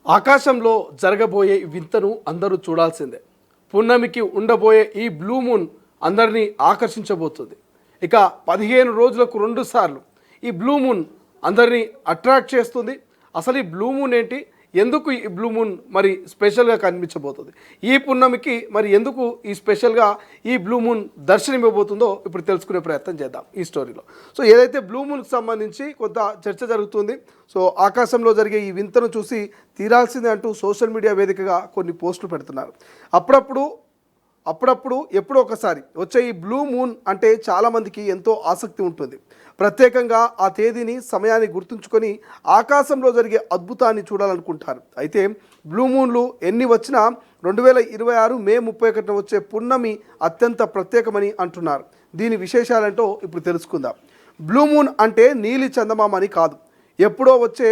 ఆకాశంలో జరగబోయే వింతను అందరూ చూడాల్సిందే. పున్నమికి ఉండబోయే ఈ బ్లూ మూన్ అందరినీ ఆకర్షించబోతుంది. ఇక 15 రోజులకు 2 సార్లు ఈ బ్లూ మూన్ అందరినీ అట్రాక్ట్ చేస్తుంది. అసలు ఈ బ్లూ మూన్ ఏంటి, ఎందుకు ఈ బ్లూ మూన్ మరి స్పెషల్గా కనిపించబోతుంది, ఈ పున్నమికి మరి ఎందుకు ఈ స్పెషల్గా ఈ బ్లూ మూన్ దర్శనమివ్వబోతుందో ఇప్పుడు తెలుసుకునే ప్రయత్నం చేద్దాం ఈ స్టోరీలో. సో ఏదైతే బ్లూ మూన్కి సంబంధించి కొంత చర్చ జరుగుతుంది. సో ఆకాశంలో జరిగే ఈ వింతను చూసి తీరాల్సిందే అంటూ సోషల్ మీడియా వేదికగా కొన్ని పోస్టులు పెడుతున్నారు. అప్పుడప్పుడు ఎప్పుడో ఒకసారి వచ్చే ఈ బ్లూ మూన్ అంటే చాలామందికి ఎంతో ఆసక్తి ఉంటుంది. ప్రత్యేకంగా ఆ తేదీని, సమయాన్ని గుర్తుంచుకొని ఆకాశంలో జరిగే అద్భుతాన్ని చూడాలనుకుంటారు. అయితే బ్లూ మూన్లు ఎన్ని వచ్చినా 2026 మే 31న వచ్చే పున్నమి అత్యంత ప్రత్యేకమని అంటున్నారు. దీని విశేషాలంటో ఇప్పుడు తెలుసుకుందాం. బ్లూ మూన్ అంటే నీలి చందమామ అని కాదు, ఎప్పుడో వచ్చే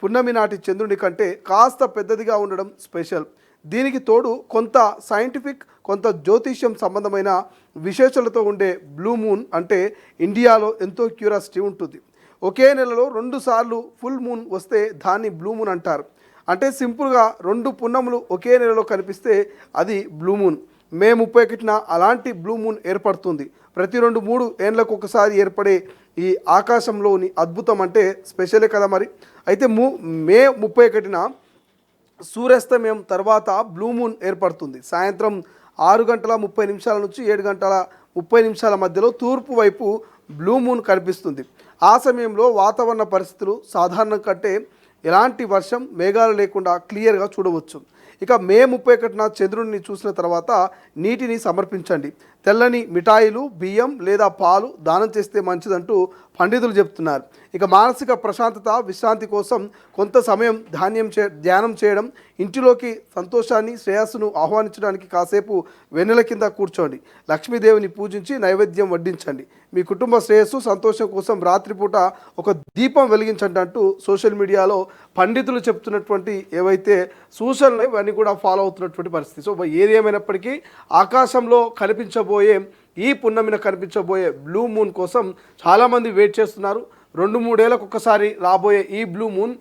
పున్నమి నాటి చంద్రుని కంటే కాస్త పెద్దదిగా ఉండడం స్పెషల్. దీనికి తోడు కొంత సైంటిఫిక్, కొంత జ్యోతిష్యం సంబంధమైన విశేషాలతో ఉండే బ్లూ మూన్ అంటే ఇండియాలో ఎంతో క్యూరియాసిటీ ఉంటుంది. ఒకే నెలలో 2 సార్లు ఫుల్ మూన్ వస్తే దాన్ని బ్లూ మూన్ అంటారు. అంటే సింపుల్గా 2 పున్నములు ఒకే నెలలో కనిపిస్తే అది బ్లూ మూన్. మే 31న అలాంటి బ్లూ మూన్ ఏర్పడుతుంది. ప్రతి 2-3 ఏళ్ళకు ఒకసారి ఏర్పడే ఈ ఆకాశంలోని అద్భుతం అంటే స్పెషలే కదా మరి. అయితే మే 31న సూర్యాస్తమయం తర్వాత బ్లూ మూన్ ఏర్పడుతుంది. సాయంత్రం 6:30 నుంచి 7:30 మధ్యలో తూర్పు వైపు బ్లూ మూన్ కనిపిస్తుంది. ఆ సమయంలో వాతావరణ పరిస్థితులు సాధారణం కంటే ఎలాంటి వర్షం, మేఘాలు లేకుండా క్లియర్గా చూడవచ్చు. ఇక మే 31న చంద్రుడిని చూసిన తర్వాత నీటిని సమర్పించండి. తెల్లని మిఠాయిలు, బియ్యం లేదా పాలు దానం చేస్తే మంచిదంటూ పండితులు చెప్తున్నారు. ఇక మానసిక ప్రశాంతత, విశ్రాంతి కోసం కొంత సమయం ధ్యానం చేయడం, ఇంటిలోకి సంతోషాన్ని, శ్రేయస్సును ఆహ్వానించడానికి కాసేపు వెన్నెల కింద కూర్చోండి. లక్ష్మీదేవిని పూజించి నైవేద్యం వడ్డించండి. మీ కుటుంబ శ్రేయస్సు, సంతోషం కోసం రాత్రిపూట ఒక దీపం వెలిగించండి అంటూ సోషల్ మీడియాలో పండితులు చెప్తున్నటువంటి ఏవైతే సూచనలు ఇవన్నీ కూడా ఫాలో అవుతున్నటువంటి పరిస్థితి. సో ఏది ఏమైనప్పటికీ ఆకాశంలో కనిపించబోయే ఈ పున్నమిన కనిపించబోయే బ్లూ మూన్ కోసం చాలామంది వెయిట్ చేస్తున్నారు. 2-3 ఏళ్ళకు ఒకసారి రాబోయే ఈ బ్లూ మూన్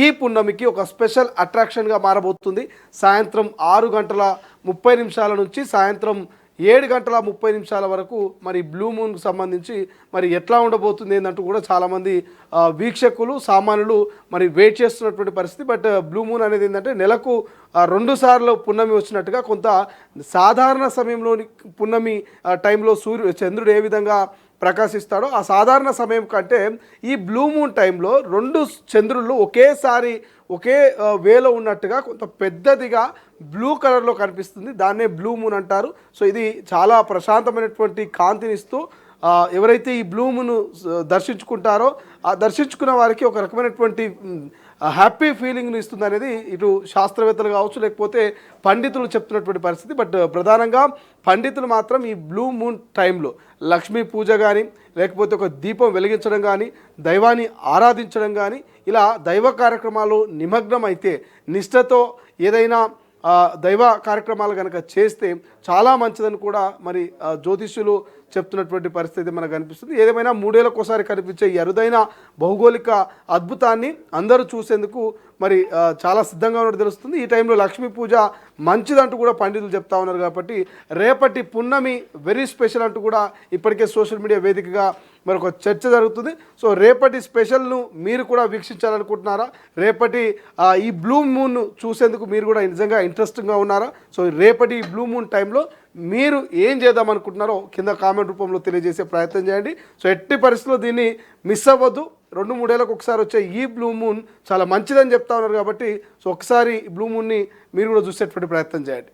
ఈ పున్నమికి ఒక స్పెషల్ అట్రాక్షన్గా మారబోతుంది. సాయంత్రం 6:30 నుంచి సాయంత్రం 7:30 వరకు మరి బ్లూ మూన్కి సంబంధించి మరి ఎట్లా ఉండబోతుంది ఏంటంటూ కూడా చాలామంది వీక్షకులు, సామాన్యులు మరి వెయిట్ చేస్తున్నటువంటి పరిస్థితి. బట్ బ్లూ మూన్ అనేది ఏంటంటే నెలకు 2 సార్లు పున్నమి వచ్చినట్టుగా, కొంత సాధారణ సమయంలోని పున్నమి టైంలో చంద్రుడు ఏ విధంగా ప్రకాశిస్తాడో ఆ సాధారణ సమయం కంటే ఈ బ్లూ మూన్ టైంలో 2 చంద్రుళ్ళు ఒకేసారి ఒకే వేలో ఉన్నట్టుగా కొంత పెద్దదిగా బ్లూ కలర్లో కనిపిస్తుంది. దాన్నే బ్లూ మూన్ అంటారు. సో ఇది చాలా ప్రశాంతమైనటువంటి కాంతినిస్తూ ఎవరైతే ఈ బ్లూ మూన్ దర్శించుకుంటారో ఆ దర్శించుకున్న వారికి ఒక రకమైనటువంటి హ్యాపీ ఫీలింగ్ను ఇస్తుంది అనేది ఇటు శాస్త్రవేత్తలు కావచ్చు, లేకపోతే పండితులు చెప్తున్నటువంటి పరిస్థితి. బట్ ప్రధానంగా పండితులు మాత్రం ఈ బ్లూ మూన్ టైంలో లక్ష్మీ పూజ కానీ, లేకపోతే ఒక దీపం వెలిగించడం కానీ, దైవాన్ని ఆరాధించడం కానీ, ఇలా దైవ కార్యక్రమాలు నిమగ్నం అయితే, నిష్ఠతో ఏదైనా దైవ కార్యక్రమాలు కనుక చేస్తే చాలా మంచిదని కూడా మరి జ్యోతిష్యులు చెప్తున్నటువంటి పరిస్థితి మనకు కనిపిస్తుంది. ఏదేమైనా 3 ఏళ్ళకు ఒకసారి కనిపించే ఈ అరుదైన భౌగోళిక అద్భుతాన్ని అందరూ చూసేందుకు మరి చాలా సిద్ధంగా ఉన్నట్టు తెలుస్తుంది. ఈ టైంలో లక్ష్మీ పూజ మంచిదంటూ కూడా పండితులు చెప్తా ఉన్నారు. కాబట్టి రేపటి పున్నమి వెరీ స్పెషల్ అంటూ కూడా ఇప్పటికే సోషల్ మీడియా వేదికగా మరొక చర్చ జరుగుతుంది. సో రేపటి స్పెషల్ను మీరు కూడా వీక్షించాలనుకుంటున్నారా? రేపటి ఈ బ్లూ మూన్ చూసేందుకు మీరు కూడా నిజంగా ఇంట్రెస్టింగ్గా ఉన్నారా? సో రేపటి బ్లూ మూన్ టైంలో మీరు ఏం చేద్దాం అనుకుంటున్నారో కింద కామెంట్ రూపంలో తెలియజేసే ప్రయత్నం చేయండి. సో ఎట్టి పరిస్థితుల్లో దీన్ని మిస్ అవ్వద్దు. 2-3 ఏళ్ళకు ఒకసారి వచ్చే ఈ బ్లూ మూన్ చాలా మంచిదని చెప్తా ఉన్నారు. కాబట్టి సో ఒకసారి బ్లూ మూన్ని మీరు కూడా చూసేటువంటి ప్రయత్నం చేయండి.